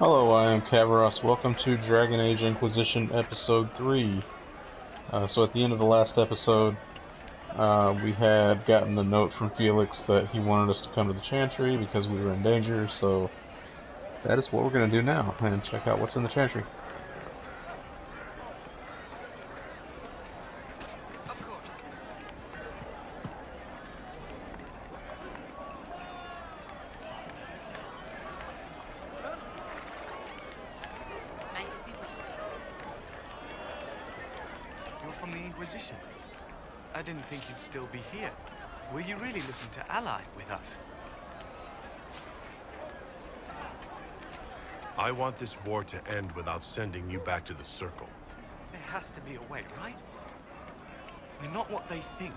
Hello, I am Cavaros. Welcome to Dragon Age Inquisition Episode 3. So at the end of the last episode, we had gotten the note from Felix that he wanted us to come to the Chantry because we were in danger, so that is what we're going to do now, and check out what's in the Chantry. Of course. May you be with you. You're from the Inquisition. I didn't think you'd still be here. Were you really looking to ally with us? I want this war to end without sending you back to the Circle. There has to be a way, right? We're not what they think.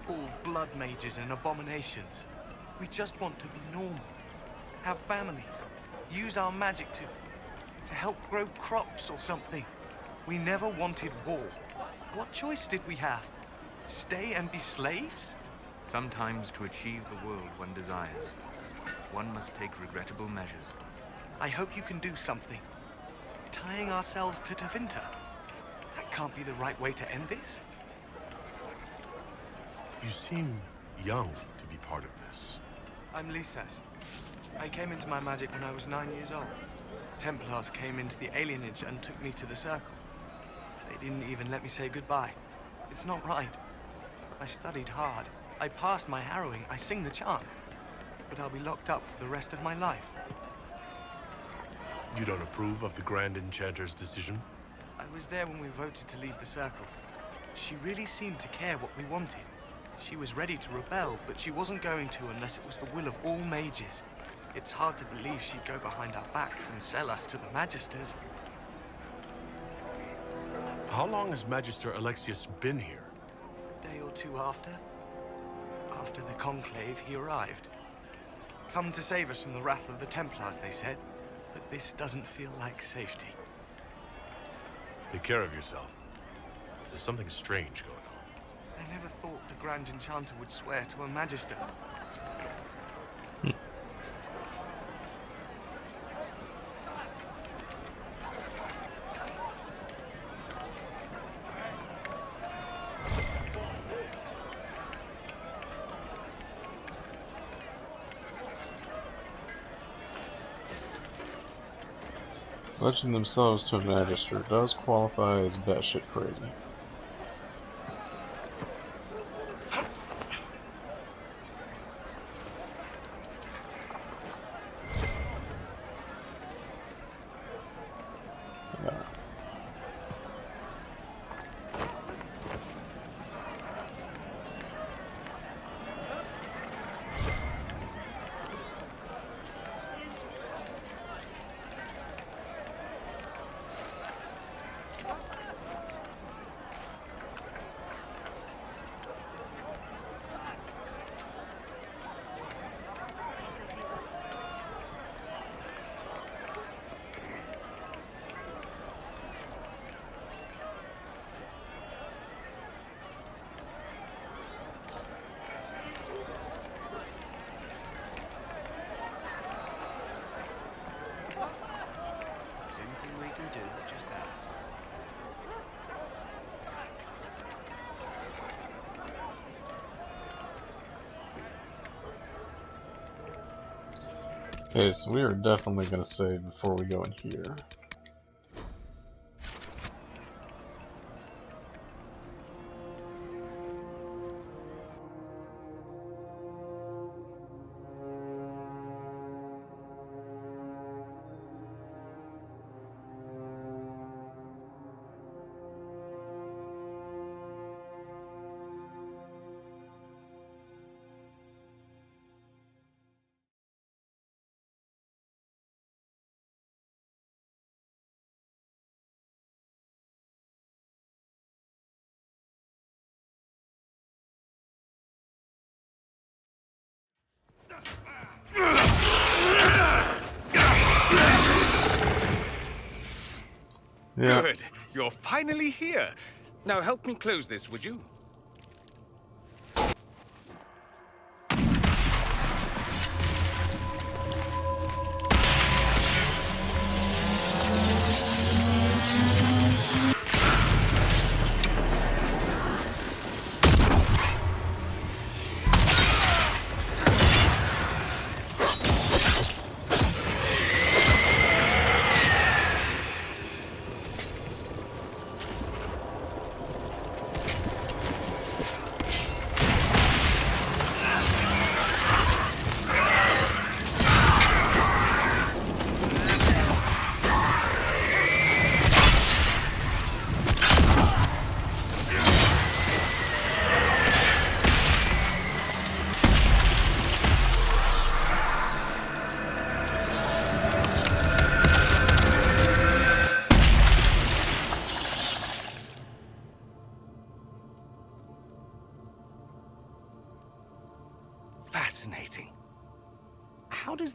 All blood mages and abominations. We just want to be normal. Have families. Use our magic to help grow crops or something. We never wanted war. What choice did we have? Stay and be slaves? Sometimes to achieve the world one desires, one must take regrettable measures. I hope you can do something. Tying ourselves to Tevinter. That can't be the right way to end this. You seem young to be part of this. I'm Lisas. I came into my magic when I was 9 years old. Templars came into the alienage and took me to the Circle. They didn't even let me say goodbye. It's not right. I studied hard. I passed my harrowing. I sing the charm. But I'll be locked up for the rest of my life. You don't approve of the Grand Enchanter's decision? I was there when we voted to leave the Circle. She really seemed to care what we wanted. She was ready to rebel, but she wasn't going to unless it was the will of all mages. It's hard to believe she'd go behind our backs and sell us to the Magisters. How long has Magister Alexius been here? A day or two after. After the Conclave, he arrived. Come to save us from the wrath of the Templars, they said. But this doesn't feel like safety. Take care of yourself. There's something strange going on. I never thought the Grand Enchanter would swear to a Magister. Pledging themselves to a Magister does qualify as batshit crazy. Yeah. Is anything we can do? Just ask. Okay, so we are definitely going to save before we go in here. Yeah. Good. You're finally here. Now help me close this, would you?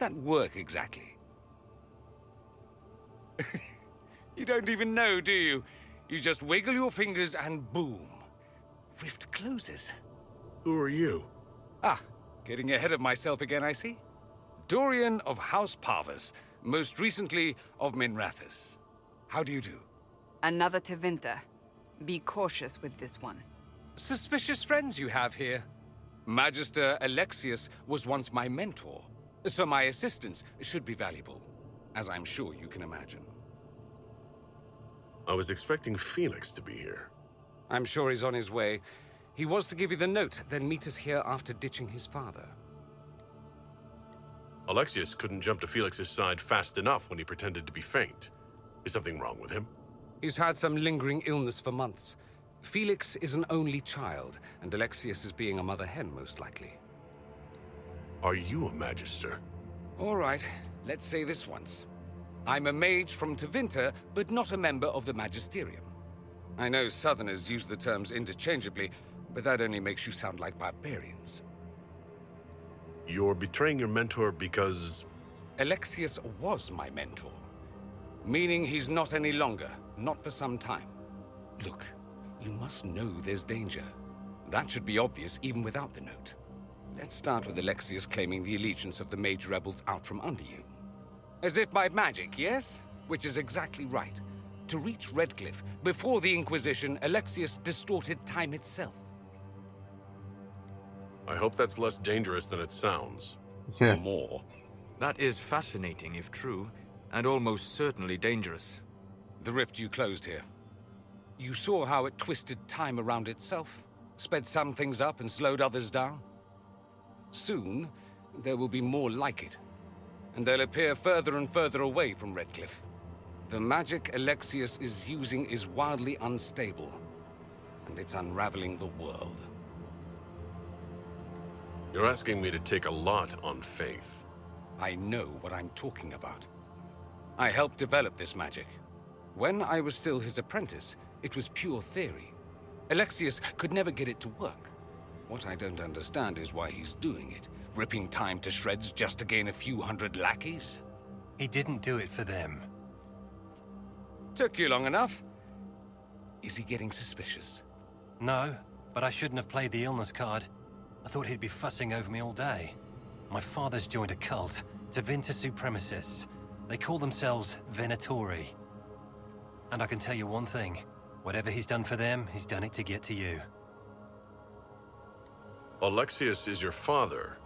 that work exactly? You don't even know, do you? You just wiggle your fingers and boom. Rift closes. Who are you? Ah, getting ahead of myself again, I see. Dorian of House Parvus, most recently of Minrathous. How do you do? Another Tevinter. Be cautious with this one. Suspicious friends you have here. Magister Alexius was once my mentor, so my assistance should be valuable, as I'm sure you can imagine. I was expecting Felix to be here. I'm sure he's on his way. He was to give you the note, then meet us here after ditching his father. Alexius couldn't jump to Felix's side fast enough when he pretended to be faint. Is something wrong with him? He's had some lingering illness for months. Felix is an only child, and Alexius is being a mother hen, most likely. Are you a Magister? All right, let's say this once. I'm a mage from Tevinter, but not a member of the Magisterium. I know Southerners use the terms interchangeably, but that only makes you sound like barbarians. You're betraying your mentor because... Alexius was my mentor, meaning he's not any longer, not for some time. Look, you must know there's danger. That should be obvious even without the note. Let's start with Alexius claiming the allegiance of the mage rebels out from under you. As if by magic, yes? Which is exactly right. To reach Redcliffe, before the Inquisition, Alexius distorted time itself. I hope that's less dangerous than it sounds. Yeah. More. That is fascinating if true, and almost certainly dangerous. The rift you closed here. You saw how it twisted time around itself, sped some things up and slowed others down. Soon, there will be more like it, and they'll appear further and further away from Redcliffe. The magic Alexius is using is wildly unstable, and it's unraveling the world. You're asking me to take a lot on faith. I know what I'm talking about. I helped develop this magic. When I was still his apprentice, it was pure theory. Alexius could never get it to work. What I don't understand is why he's doing it, ripping time to shreds just to gain a few hundred lackeys. He didn't do it for them. Took you long enough. Is he getting suspicious? No, but I shouldn't have played the illness card. I thought he'd be fussing over me all day. My father's joined a cult, Tevinter supremacists. They call themselves Venatori. And I can tell you one thing. Whatever he's done for them, he's done it to get to you. Alexius is your father.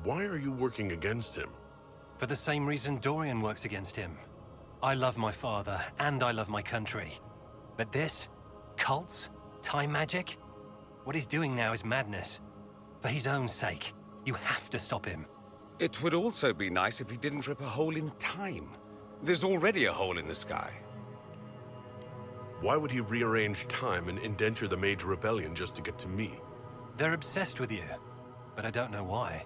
Why are you working against him? For the same reason Dorian works against him. I love my father, and I love my country. But this? Cults? Time magic? What he's doing now is madness. For his own sake, you have to stop him. It would also be nice if he didn't rip a hole in time. There's already a hole in the sky. Why would he rearrange time and indenture the Mage Rebellion just to get to me? They're obsessed with you, but I don't know why.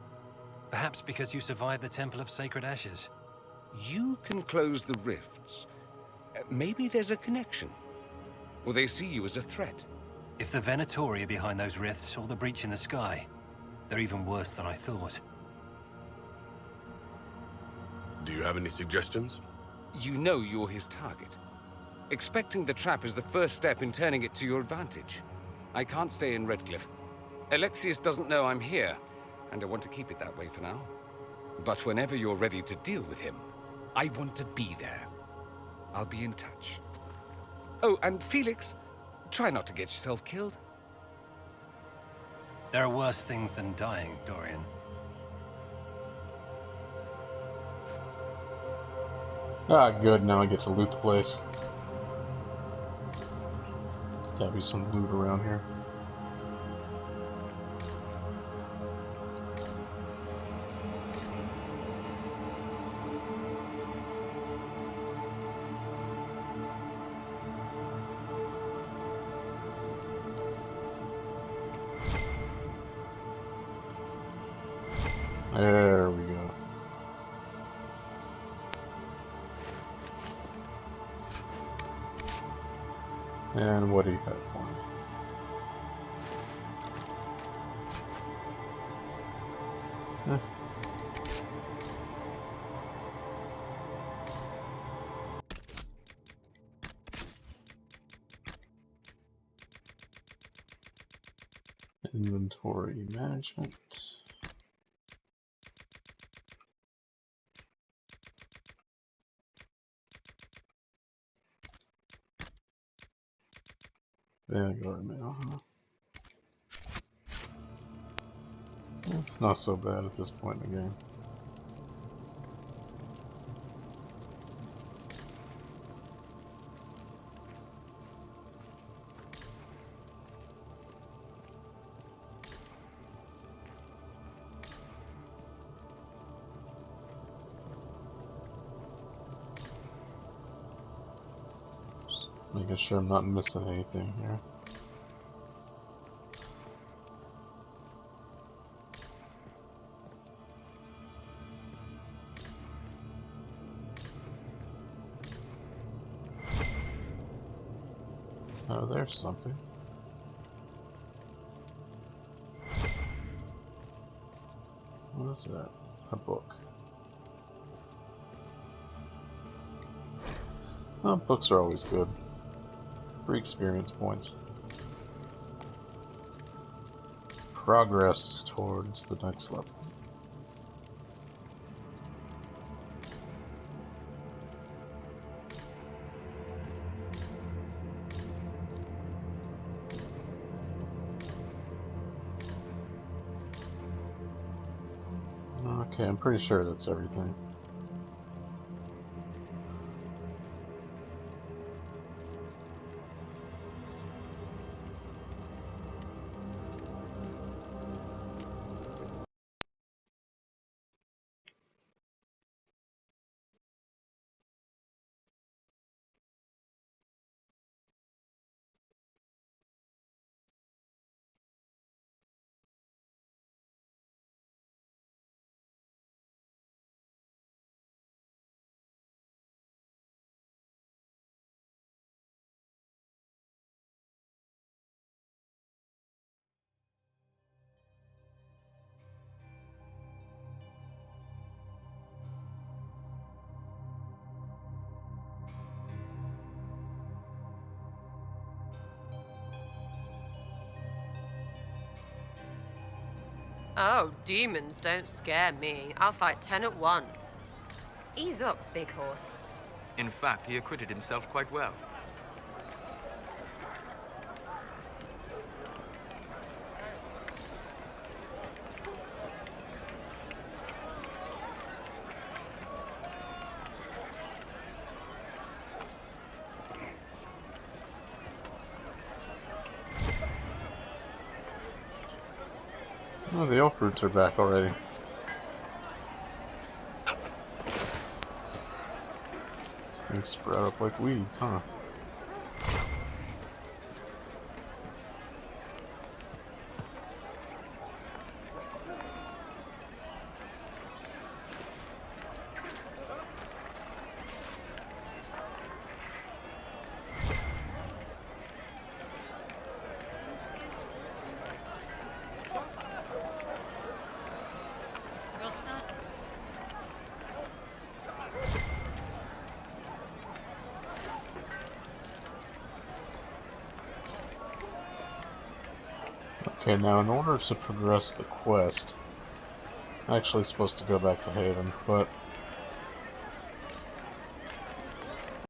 Perhaps because you survived the Temple of Sacred Ashes. You can close the rifts. Maybe there's a connection. Or they see you as a threat. If the Venatori are behind those rifts or the breach in the sky, they're even worse than I thought. Do you have any suggestions? You know you're his target. Expecting the trap is the first step in turning it to your advantage. I can't stay in Redcliffe. Alexius doesn't know I'm here, and I want to keep it that way for now. But whenever you're ready to deal with him, I want to be there. I'll be in touch. Oh, and Felix, try not to get yourself killed. There are worse things than dying, Dorian. Ah, good. Now I get to loot the place. There's gotta be some loot around here. There we go. And what do you have for me? Inventory management. Vanguard mail, huh? It's not so bad at this point in the game. Just making sure I'm not missing anything here. Oh, there's something. What is that? A book. Oh, books are always good. Free experience points. Progress towards the next level. Okay, I'm pretty sure that's everything. Oh, demons don't scare me. I'll fight 10 at once. Ease up, big horse. In fact, he acquitted himself quite well. Oh, the elf roots are back already. These things sprout up like weeds, huh? Okay, now in order to progress the quest, I'm actually supposed to go back to Haven, but